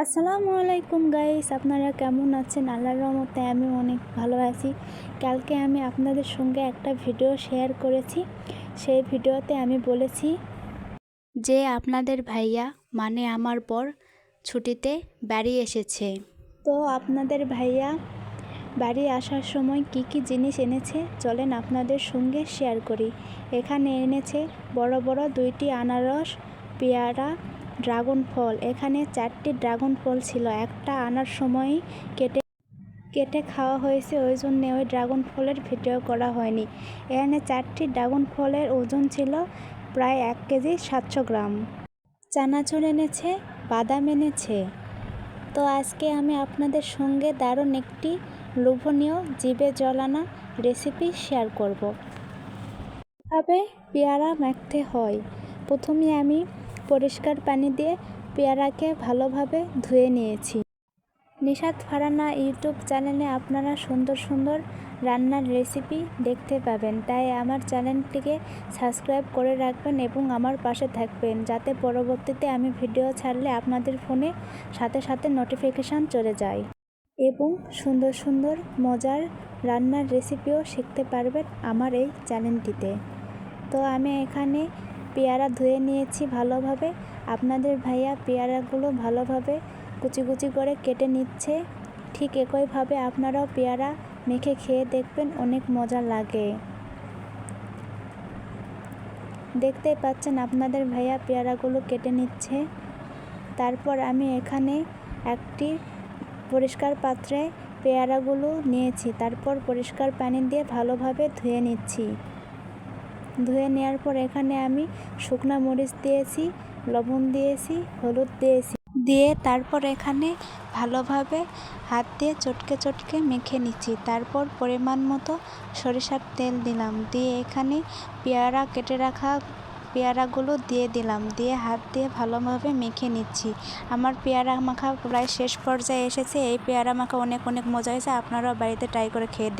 আসসালামু আলাইকুম গাইস, আপনারা কেমন আছেন? আল্লাহর রহমতে আমি অনেক ভালো আছি। কালকে আমি আপনাদের সঙ্গে একটা ভিডিও শেয়ার করেছি। সেই ভিডিওতে আমি বলেছি যে আপনাদের ভাইয়া মানে আমার বর ছুটিতে বাড়ি এসেছে। তো আপনাদের ভাইয়া বাড়ি আসার সময় কি কি জিনিস এনেছে চলেন আপনাদের সঙ্গে শেয়ার করি। এখানে এনেছে বড় বড় 2টি আনারস, পেয়ারা, ড্রাগন ফল। এখানে 4টি ড্রাগন ফল ছিল, একটা আনার সময়ই কেটে খাওয়া হয়েছে, ওই জন্য ওই ড্রাগন ফলের ভিডিও করা হয়নি। এখানে 4টি ড্রাগন ফলের ওজন ছিল প্রায় 1 কেজি 700 গ্রাম। চানাচুর এনেছে, বাদাম এনেছে। তো আজকে আমি আপনাদের সঙ্গে দারুণ একটি লোভনীয় জিভে জল আনা রেসিপি শেয়ার করব। কিভাবে পেয়ারা মাখতে হয়। প্রথমে আমি পরিষ্কার পানি দিয়ে পেয়ারাকে ভালোভাবে ধুয়ে নিয়েছি। নিশাত ফারানা ইউটিউব চ্যানেলে আপনারা সুন্দর সুন্দর রান্নার রেসিপি দেখতে পাবেন, তাই আমার চ্যানেলটিকে সাবস্ক্রাইব করে রাখবেন এবং আমার পাশে থাকবেন, যাতে পরবর্তীতে আমি ভিডিও ছাড়লে আপনাদের ফোনে সাথে সাথে নোটিফিকেশান চলে যায় এবং সুন্দর সুন্দর মজার রান্নার রেসিপিও শিখতে পারবেন আমার এই চ্যানেলটিতে। তো আমি এখানে পেয়ারা ধুয়ে নিয়েছি ভালোভাবে। আপনাদের ভাইয়া পেয়ারাগুলো ভালোভাবে কুচি কুচি করে কেটে নিচ্ছে। ঠিক একইভাবে আপনারাও পেয়ারা মেখে খেয়ে দেখবেন, অনেক মজা লাগে। দেখতেই পাচ্ছেন আপনাদের ভাইয়া পেয়ারাগুলো কেটে নিচ্ছে। তারপর আমি এখানে একটি পরিষ্কার পাত্রে পেয়ারাগুলো নিয়েছি, তারপর পরিষ্কার পানি দিয়ে ভালোভাবে ধুয়ে নিচ্ছি। ধুয়ে নেওয়ার পর এখানে আমি শুকনো মরিচ দিয়েছি, লবণ দিয়েছি, হলুদ দিয়েছি, দিয়ে তারপর এখানে ভালোভাবে হাত দিয়ে চটকে চটকে মেখে নিচ্ছি। তারপর পরিমাণ মতো সরিষার তেল দিলাম, দিয়ে এখানে পেয়ারা কেটে রাখা পেয়ারাগুলো দিয়ে দিলাম, দিয়ে হাত দিয়ে ভালোভাবে মেখে নিচ্ছি। আমার পেয়ারা মাখা প্রায় শেষ পর্যায়ে এসেছে। এই পেয়ারা মাখা অনেক অনেক মজা হয়েছে, আপনারাও বাড়িতে ট্রাই করে খেয়ে দেখুন।